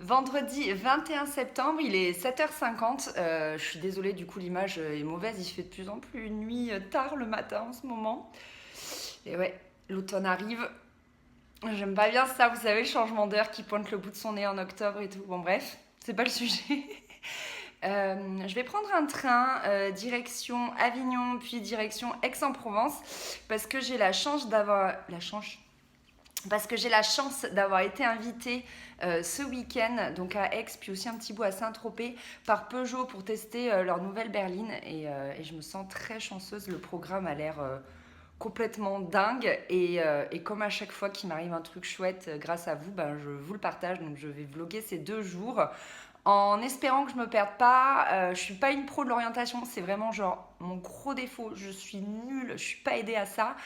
Vendredi 21 septembre, il est 7h50. Je suis désolée, du coup l'image est mauvaise, il se fait de plus en plus nuit tard le matin en ce moment. Et ouais, l'automne arrive. J'aime pas bien ça, vous savez, le changement d'heure qui pointe le bout de son nez en octobre et tout. Bon bref, c'est pas le sujet. Je vais prendre un train direction Avignon, puis direction Aix-en-Provence, parce que j'ai la chance d'avoir été invitée ce week-end donc à Aix, puis aussi un petit bout à Saint-Tropez, par Peugeot pour tester leur nouvelle berline. Et je me sens très chanceuse, le programme a l'air complètement dingue. Et comme à chaque fois qu'il m'arrive un truc chouette grâce à vous, je vous le partage. Donc je vais vlogger ces 2 jours en espérant que je me perde pas. Je suis pas une pro de l'orientation, c'est vraiment genre mon gros défaut. Je suis nulle, je suis pas aidée à ça.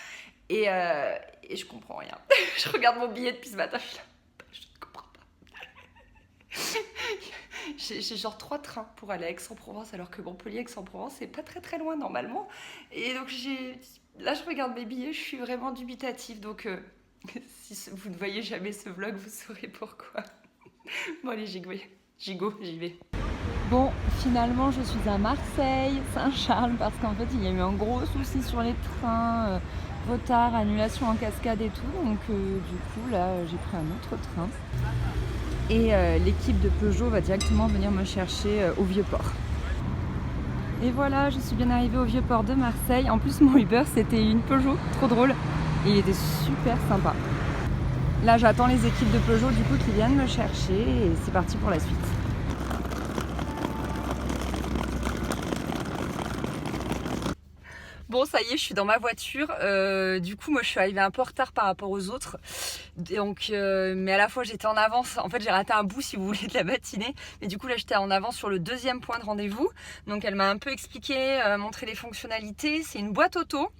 Et je comprends rien. Je regarde mon billet depuis ce matin, je ne comprends pas. J'ai genre 3 trains pour aller à Aix-en-Provence, alors que Montpellier-Aix-en-Provence, c'est pas très très loin normalement. Et donc là, je regarde mes billets, je suis vraiment dubitative. Donc si vous ne voyez jamais ce vlog, vous saurez pourquoi. Bon allez, j'y vais. Bon, finalement, je suis à Marseille, Saint-Charles, parce qu'en fait, il y a eu un gros souci sur les trains, retard, annulation en cascade et tout. Donc, du coup, là, j'ai pris un autre train. Et l'équipe de Peugeot va directement venir me chercher au Vieux-Port. Et voilà, je suis bien arrivée au Vieux-Port de Marseille. En plus, mon Uber, c'était une Peugeot, trop drôle. Et il était super sympa. Là, j'attends les équipes de Peugeot, du coup, qui viennent me chercher. Et c'est parti pour la suite. Bon, ça y est, je suis dans ma voiture. Du coup, moi, je suis arrivée un peu en retard par rapport aux autres. Donc, mais à la fois, j'étais en avance. En fait, j'ai raté un bout, si vous voulez, de la matinée. Mais du coup, là, j'étais en avance sur le 2e point de rendez-vous. Donc, elle m'a un peu expliqué, montré les fonctionnalités. C'est une boîte auto.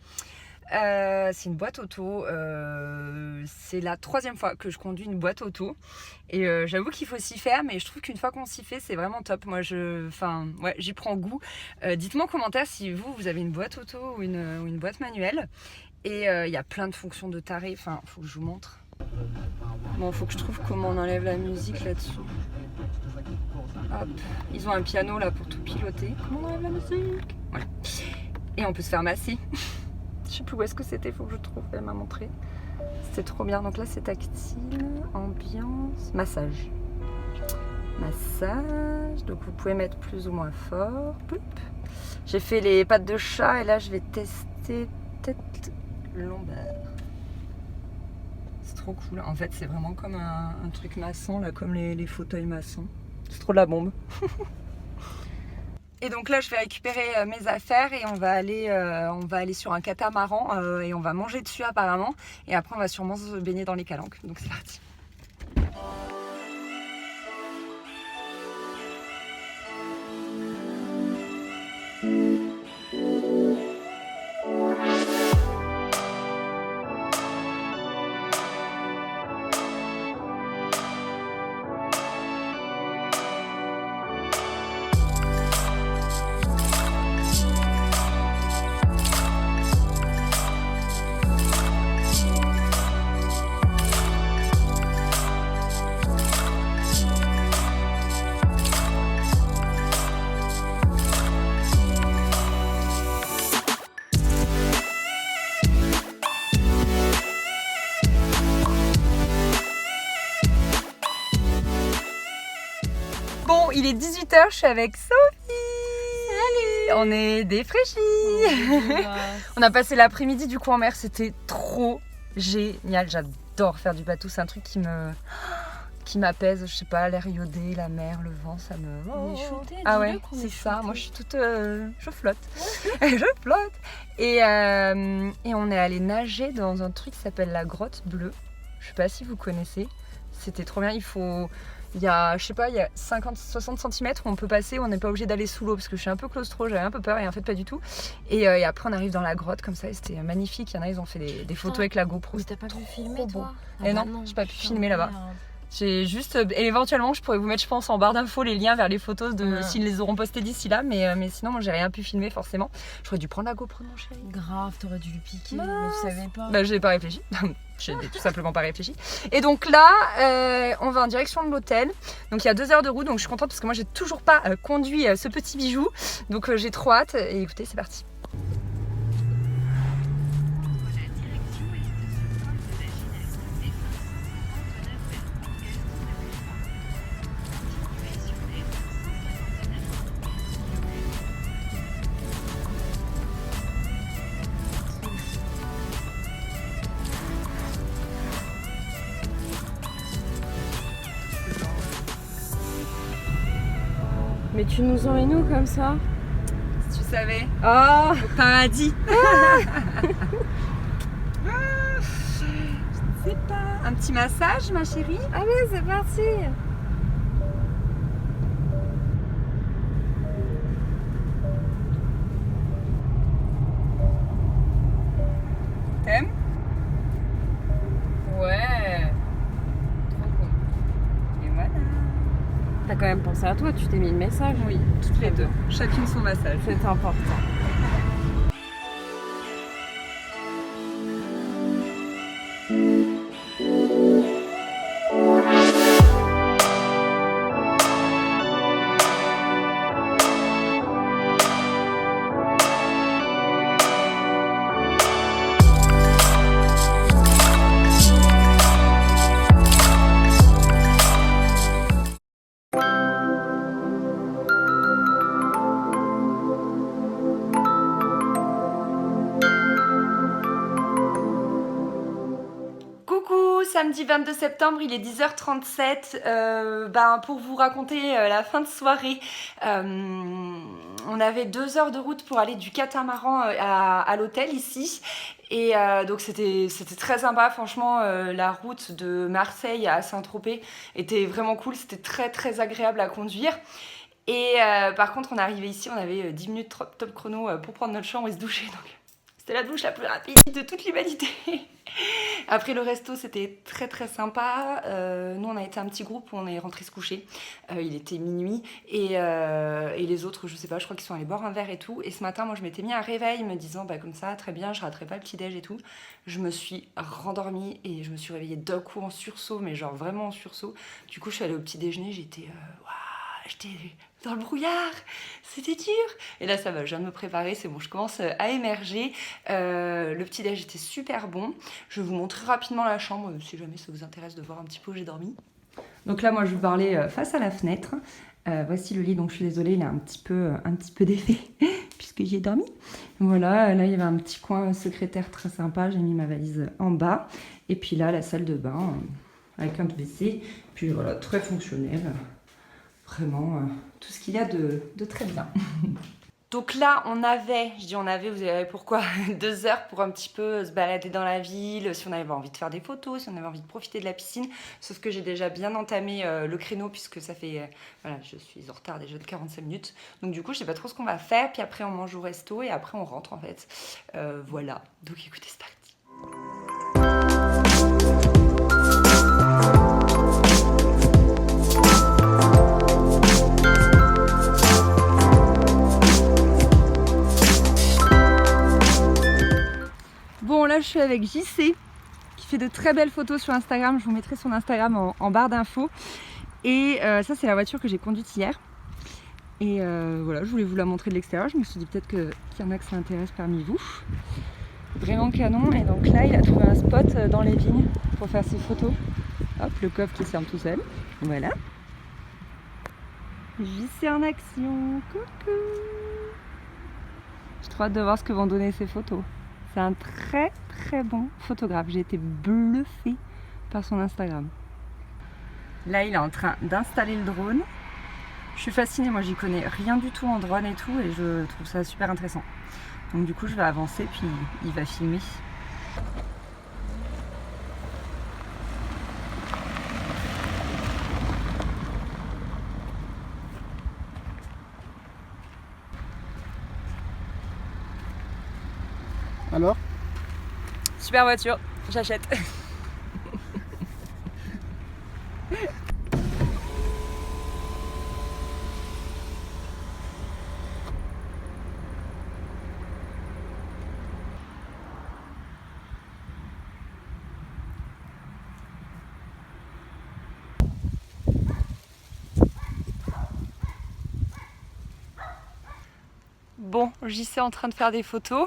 C'est la 3e fois que je conduis une boîte auto et j'avoue qu'il faut s'y faire, mais je trouve qu'une fois qu'on s'y fait, c'est vraiment top. Moi, j'y prends goût. Dites-moi en commentaire si vous avez une boîte auto ou une boîte manuelle. Et il y a plein de fonctions de taré. Enfin, faut que je vous montre. Bon, faut que je trouve comment on enlève la musique là-dessus. Hop, ils ont un piano là pour tout piloter. Comment on enlève la musique? Voilà. Et on peut se faire masser. Je sais plus où est-ce que c'était, faut que je trouve, elle m'a montré. C'était trop bien. Donc là, c'est tactile, ambiance, massage. Massage, donc vous pouvez mettre plus ou moins fort. Poup. J'ai fait les pattes de chat et là, je vais tester tête lombaire. C'est trop cool. En fait, c'est vraiment comme un truc maçon, là, comme les fauteuils maçons. C'est trop de la bombe. Et donc là, je vais récupérer mes affaires et on va aller sur un catamaran et on va manger dessus apparemment. Et après, on va sûrement se baigner dans les calanques. Donc c'est parti. Bon, il est 18h, je suis avec Sophie. Salut. On est défraîchis. On a passé l'après-midi du coup en mer, c'était trop génial. J'adore faire du bateau, c'est un truc qui m'apaise, je sais pas, l'air iodé, la mer, le vent, ça me... On est shooté, ah ouais, c'est ça, moi je suis toute... je flotte. Je flotte. Et on est allé nager dans un truc qui s'appelle la Grotte Bleue. Je sais pas si vous connaissez. C'était trop bien, il y a 50-60 cm où on peut passer, on n'est pas obligé d'aller sous l'eau parce que je suis un peu claustro, j'avais un peu peur et en fait pas du tout. Et après on arrive dans la grotte comme ça et c'était magnifique. Il y en a, ils ont fait des photos avec la GoPro. Mais t'as pas pu filmer toi? Et non, j'ai pas pu filmer là-bas. J'ai juste, et éventuellement je pourrais vous mettre je pense en barre d'infos les liens vers les photos s'ils les auront postées d'ici là, mais sinon moi j'ai rien pu filmer forcément. J'aurais dû prendre la GoPro mon chéri. Grave, t'aurais dû lui piquer, mais je savais pas. Bah j'ai pas réfléchi. Je n'ai tout simplement pas réfléchi. Et donc là, on va en direction de l'hôtel. Donc il y a 2 heures de route, donc je suis contente parce que moi j'ai toujours pas conduit ce petit bijou. Donc j'ai trop hâte. Et écoutez, c'est parti. Mais tu nous emmènes où comme ça? Si tu savais. Oh, Au paradis. Je sais pas. Un petit massage, ma chérie? allez, c'est parti. T'aimes? Ouais. Trop cool. Et voilà. T'as quand même pensé à toi, tu t'es mis le message. Oui, toutes les deux. Chacune son massage. C'est important. Coucou, samedi 22 septembre, il est 10h37. Pour vous raconter la fin de soirée, on avait 2 heures de route pour aller du catamaran à l'hôtel ici. Et donc c'était très sympa, franchement, la route de Marseille à Saint-Tropez était vraiment cool, c'était très très agréable à conduire. Et par contre, on est arrivé ici, on avait 10 minutes top chrono pour prendre notre chambre et se doucher. Donc c'était la douche la plus rapide de toute l'humanité. Après le resto, c'était très très sympa. Nous, on a été un petit groupe, on est rentré se coucher. Il était minuit et les autres, je sais pas, je crois qu'ils sont allés boire un verre et tout. Et ce matin, moi, je m'étais mis un réveil me disant, comme ça, très bien, je raterai pas le petit-déj et tout. Je me suis rendormie et je me suis réveillée d'un coup en sursaut, mais genre vraiment en sursaut. Du coup, je suis allée au petit déjeuner, j'étais dans le brouillard, c'était dur. Et là, ça va, je viens de me préparer, c'est bon, je commence à émerger. Le petit-déj était super bon. Je vais vous montrer rapidement la chambre, si jamais ça vous intéresse de voir un petit peu où j'ai dormi. Donc là, moi, je vous parlais face à la fenêtre. Voici le lit, donc je suis désolée, il a un petit peu d'effet, puisque j'y ai dormi. Voilà, là, il y avait un petit coin secrétaire très sympa, j'ai mis ma valise en bas. Et puis là, la salle de bain, avec un WC. Puis voilà, très fonctionnel. Vraiment, tout ce qu'il y a de très bien. Donc là, on avait, vous savez pourquoi, 2 heures pour un petit peu se balader dans la ville, si on avait envie de faire des photos, si on avait envie de profiter de la piscine. Sauf que j'ai déjà bien entamé le créneau puisque ça fait, je suis en retard déjà de 45 minutes. Donc du coup, je sais pas trop ce qu'on va faire. Puis après, on mange au resto et après, on rentre en fait. Voilà. Donc écoutez, c'est parti. Bon, là je suis avec JC qui fait de très belles photos sur Instagram. Je vous mettrai son Instagram en barre d'infos. Et ça, c'est la voiture que j'ai conduite hier. Et voilà, je voulais vous la montrer de l'extérieur. Je me suis dit peut-être qu'il y en a que ça intéresse parmi vous. Vraiment canon. Et donc là, il a trouvé un spot dans les vignes pour faire ses photos. Hop, le coffre qui se ferme tout seul. Voilà. JC en action. Coucou. J'ai trop hâte de voir ce que vont donner ces photos. C'est un très très bon photographe. J'ai été bluffée par son Instagram. Là, il est en train d'installer le drone. Je suis fascinée, moi j'y connais rien du tout en drone et tout, et je trouve ça super intéressant. Donc du coup, je vais avancer, puis il va filmer. Alors? Super voiture, j'achète. Bon, JC est en train de faire des photos.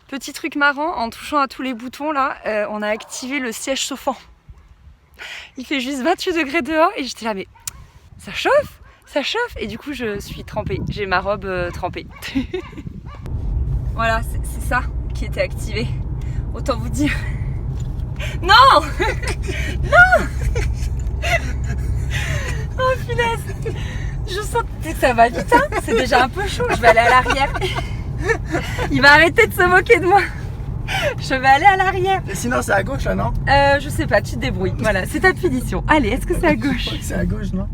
Petit truc marrant, en touchant à tous les boutons là, on a activé le siège chauffant. Il fait juste 28 degrés dehors et j'étais là, mais ça chauffe, ça chauffe. Et du coup, je suis trempée. J'ai ma robe trempée. Voilà, c'est ça qui était activé. Autant vous dire. Non. Non. Oh punaise. Je sens que ça va vite, hein. C'est déjà un peu chaud. Je vais aller à l'arrière. Il va arrêter de se moquer de moi. Je vais aller à l'arrière. Et sinon, c'est à gauche là, non? Je sais pas, tu te débrouilles. Voilà, c'est ta punition. Allez, est-ce que c'est à gauche? C'est à gauche, non?